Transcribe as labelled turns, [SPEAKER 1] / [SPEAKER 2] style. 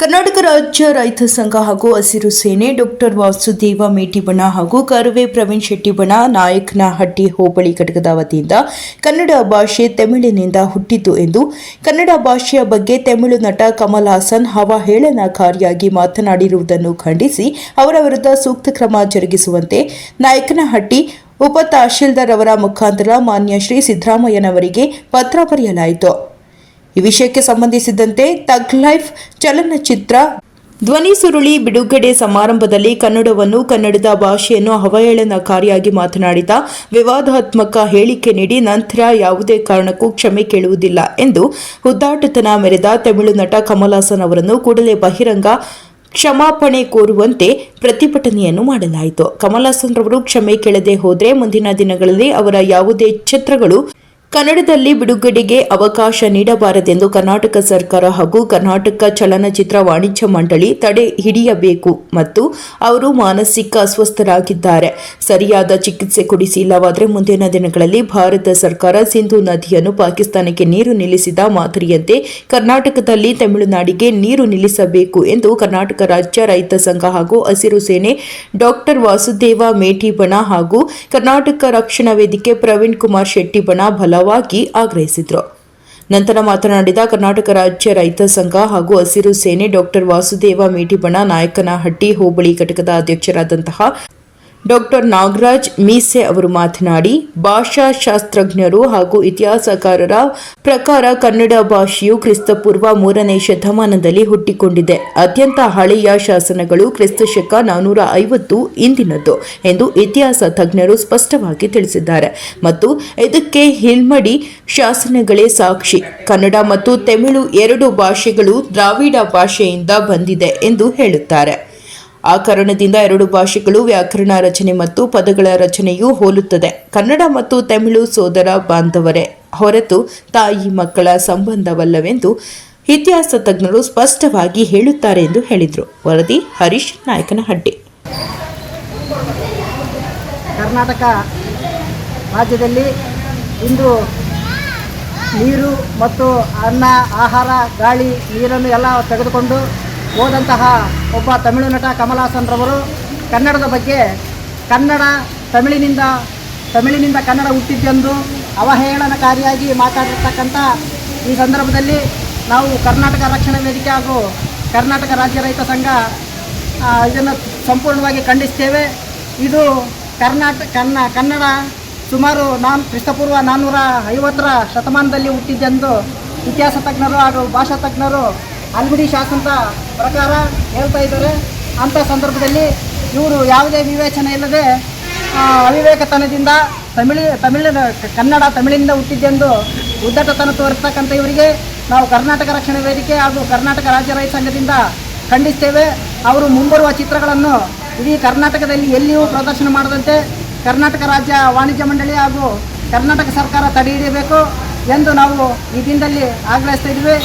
[SPEAKER 1] ಕರ್ನಾಟಕ ರಾಜ್ಯ ರೈತ ಸಂಘ ಹಾಗೂ ಹಸಿರು ಸೇನೆ ಡಾಕ್ಟರ್ ವಾಸುದೇವ ಮೇಟಿಬಣ ಹಾಗೂ ಕರುವೆ ಪ್ರವೀಣ್ ಶೆಟ್ಟಿಬಣ ನಾಯಕನಹಟ್ಟಿ ಹೋಬಳಿ ಘಟಕದ ವತಿಯಿಂದ ಕನ್ನಡ ಭಾಷೆ ತಮಿಳಿನಿಂದ ಹುಟ್ಟಿತು ಎಂದು ಕನ್ನಡ ಭಾಷೆಯ ಬಗ್ಗೆ ತಮಿಳು ನಟ ಕಮಲ್ ಹಾಸನ್ ಅವಹೇಳನಕಾರಿಯಾಗಿ ಮಾತನಾಡಿರುವುದನ್ನು ಖಂಡಿಸಿ ಅವರ ವಿರುದ್ಧ ಸೂಕ್ತ ಕ್ರಮ ಜರುಗಿಸುವಂತೆ ನಾಯಕನಹಟ್ಟಿ ಉಪ ತಹಶೀಲ್ದಾರ್ ಅವರ ಮುಖಾಂತರ ಮಾನ್ಯ ಶ್ರೀ ಸಿದ್ದರಾಮಯ್ಯನವರಿಗೆ ಪತ್ರ ಬರೆಯಲಾಯಿತು. ಈ ವಿಷಯಕ್ಕೆ ಸಂಬಂಧಿಸಿದಂತೆ ತಗ್ ಲೈಫ್ ಚಲನಚಿತ್ರ ಧ್ವನಿ ಸುರುಳಿ ಬಿಡುಗಡೆ ಸಮಾರಂಭದಲ್ಲಿ ಕನ್ನಡದ ಭಾಷೆಯನ್ನು ಅವಹೇಳನಕಾರಿಯಾಗಿ ಮಾತನಾಡಿದ ವಿವಾದಾತ್ಮಕ ಹೇಳಿಕೆ ನೀಡಿ ನಂತರ ಯಾವುದೇ ಕಾರಣಕ್ಕೂ ಕ್ಷಮೆ ಕೇಳುವುದಿಲ್ಲ ಎಂದು ಉದ್ದಾಟತನ ಮೆರೆದ ತಮಿಳು ನಟ ಕಮಲ್ ಹಾಸನ್ ಅವರನ್ನು ಕೂಡಲೇ ಬಹಿರಂಗ ಕ್ಷಮಾಪಣೆ ಕೋರುವಂತೆ ಪ್ರತಿಭಟನೆಯನ್ನು ಮಾಡಲಾಯಿತು. ಕಮಲ್ ಹಾಸನ್ ರವರು ಕ್ಷಮೆ ಕೇಳದೆ ಹೋದರೆ ಮುಂದಿನ ದಿನಗಳಲ್ಲಿ ಅವರ ಯಾವುದೇ ಚಿತ್ರಗಳು ಕನ್ನಡದಲ್ಲಿ ಬಿಡುಗಡೆಗೆ ಅವಕಾಶ ನೀಡಬಾರದೆಂದು ಕರ್ನಾಟಕ ಸರ್ಕಾರ ಹಾಗೂ ಕರ್ನಾಟಕ ಚಲನಚಿತ್ರ ವಾಣಿಜ್ಯ ಮಂಡಳಿ ತಡೆ ಹಿಡಿಯಬೇಕು ಮತ್ತು ಅವರು ಮಾನಸಿಕ ಅಸ್ವಸ್ಥರಾಗಿದ್ದಾರೆ, ಸರಿಯಾದ ಚಿಕಿತ್ಸೆ ಕೊಡಿಸಿ, ಇಲ್ಲವಾದರೆ ಮುಂದಿನ ದಿನಗಳಲ್ಲಿ ಭಾರತ ಸರ್ಕಾರ ಸಿಂಧು ನದಿಯನ್ನು ಪಾಕಿಸ್ತಾನಕ್ಕೆ ನೀರು ನಿಲ್ಲಿಸಿದ ಮಾದರಿಯಂತೆ ಕರ್ನಾಟಕದಲ್ಲಿ ತಮಿಳುನಾಡಿಗೆ ನೀರು ನಿಲ್ಲಿಸಬೇಕು ಎಂದು ಕರ್ನಾಟಕ ರಾಜ್ಯ ರೈತ ಸಂಘ ಹಾಗೂ ಹಸಿರು ಸೇನೆ ಡಾಕ್ಟರ್ ವಾಸುದೇವ ಮೇಟಿಬಣ ಹಾಗೂ ಕರ್ನಾಟಕ ರಕ್ಷಣಾ ವೇದಿಕೆ ಪ್ರವೀಣ್ ಕುಮಾರ್ ಶೆಟ್ಟಿಬಣ ಬಲವಾಗಿ ಆಗ್ರಹಿಸಿದರು. ನಂತರ ಮಾತನಾಡಿದ ಕರ್ನಾಟಕ ರಾಜ್ಯ ರೈತ ಸಂಘ ಹಾಗೂ ಹಸಿರು ಸೇನೆ ಡಾಕ್ಟರ್ ವಾಸುದೇವ ಮೇಟಿಬಣ ನಾಯಕನಹಟ್ಟಿ ಹೋಬಳಿ ಘಟಕದ ಅಧ್ಯಕ್ಷರಾದಂತಹ ಡಾಕ್ಟರ್ ನಾಗರಾಜ್ ಮೀಸೆ ಅವರು ಮಾತನಾಡಿ, ಭಾಷಾಶಾಸ್ತ್ರಜ್ಞರು ಹಾಗೂ ಇತಿಹಾಸಕಾರರ ಪ್ರಕಾರ ಕನ್ನಡ ಭಾಷೆಯು ಕ್ರಿಸ್ತಪೂರ್ವ 3ನೇ ಶತಮಾನದಲ್ಲಿ ಹುಟ್ಟಿಕೊಂಡಿದೆ. ಅತ್ಯಂತ ಹಳೆಯ ಶಾಸನಗಳು ಕ್ರಿಸ್ತಶಕ 450 ಇಂದಿನದ್ದು ಎಂದು ಇತಿಹಾಸ ತಜ್ಞರು ಸ್ಪಷ್ಟವಾಗಿ ತಿಳಿಸಿದ್ದಾರೆ ಮತ್ತು ಇದಕ್ಕೆ ಹಿಲ್ಮಡಿ ಶಾಸನಗಳೇ ಸಾಕ್ಷಿ. ಕನ್ನಡ ಮತ್ತು ತಮಿಳು ಎರಡು ಭಾಷೆಗಳು ದ್ರಾವಿಡ ಭಾಷೆಯಿಂದ ಬಂದಿದೆ ಎಂದು ಹೇಳುತ್ತಾರೆ. ಆ ಕಾರಣದಿಂದ ಎರಡು ಭಾಷೆಗಳು ವ್ಯಾಕರಣ ರಚನೆ ಮತ್ತು ಪದಗಳ ರಚನೆಯೂ ಹೋಲುತ್ತದೆ. ಕನ್ನಡ ಮತ್ತು ತಮಿಳು ಸೋದರ ಬಾಂಧವರೇ ಹೊರತು ತಾಯಿ ಮಕ್ಕಳ ಸಂಬಂಧವಲ್ಲವೆಂದು ಇತಿಹಾಸ ತಜ್ಞರು ಸ್ಪಷ್ಟವಾಗಿ ಹೇಳುತ್ತಾರೆ ಎಂದು ಹೇಳಿದರು. ವರದಿ ಹರೀಶ್ ನಾಯಕನಹಟ್ಟಿ.
[SPEAKER 2] ಕರ್ನಾಟಕ ರಾಜ್ಯದಲ್ಲಿ ಇಂದು ನೀರು ಮತ್ತು ಅನ್ನ, ಆಹಾರ, ಗಾಳಿ, ನೀರನ್ನು ಎಲ್ಲ ತೆಗೆದುಕೊಂಡು ಹೋದಂತಹ ಒಬ್ಬ ತಮಿಳು ನಟ ಕಮಲ್ ಹಾಸನ್ ರವರು ಕನ್ನಡದ ಬಗ್ಗೆ ತಮಿಳಿನಿಂದ ಕನ್ನಡ ಹುಟ್ಟಿದ್ದೆಂದು ಅವಹೇಳನಕಾರಿಯಾಗಿ ಮಾತಾಡಿರ್ತಕ್ಕಂಥ ಈ ಸಂದರ್ಭದಲ್ಲಿ ನಾವು ಕರ್ನಾಟಕ ರಕ್ಷಣಾ ವೇದಿಕೆ ಹಾಗೂ ಕರ್ನಾಟಕ ರಾಜ್ಯ ರೈತ ಸಂಘ ಇದನ್ನು ಸಂಪೂರ್ಣವಾಗಿ ಖಂಡಿಸ್ತೇವೆ. ಇದು ಕನ್ನಡ ಸುಮಾರು ಕ್ರಿಸ್ತಪೂರ್ವ 450ರ ಶತಮಾನದಲ್ಲಿ ಹುಟ್ಟಿದ್ದೆಂದು ಇತಿಹಾಸ ತಜ್ಞರು ಹಾಗೂ ಭಾಷಾ ತಜ್ಞರು ಅಲ್ಗುಡಿ ಶಾಸನದ ಪ್ರಕಾರ ಹೇಳ್ತಾ ಇದ್ದಾರೆ. ಅಂಥ ಸಂದರ್ಭದಲ್ಲಿ ಇವರು ಯಾವುದೇ ವಿವೇಚನೆ ಇಲ್ಲದೆ ಅವಿವೇಕತನದಿಂದ ತಮಿಳಿನಿಂದ ಹುಟ್ಟಿದ್ದೆಂದು ಉದ್ದಟತನ ತೋರಿಸ್ತಕ್ಕಂಥ ಇವರಿಗೆ ನಾವು ಕರ್ನಾಟಕ ರಕ್ಷಣಾ ವೇದಿಕೆ ಹಾಗೂ ಕರ್ನಾಟಕ ರಾಜ್ಯ ರೈತ ಸಂಘದಿಂದ ಖಂಡಿಸ್ತೇವೆ. ಅವರು ಮುಂಬರುವ ಚಿತ್ರಗಳನ್ನು ಇಡೀ ಕರ್ನಾಟಕದಲ್ಲಿ ಎಲ್ಲಿಯೂ ಪ್ರದರ್ಶನ ಮಾಡದಂತೆ ಕರ್ನಾಟಕ ರಾಜ್ಯ ವಾಣಿಜ್ಯ ಮಂಡಳಿ ಹಾಗೂ ಕರ್ನಾಟಕ ಸರ್ಕಾರ ತಡೆ ಹಿಡಿಯಬೇಕು ಎಂದು ನಾವು ಈ ದಿನದಲ್ಲಿ ಆಗ್ರಹಿಸ್ತಾ ಇದ್ದೀವಿ.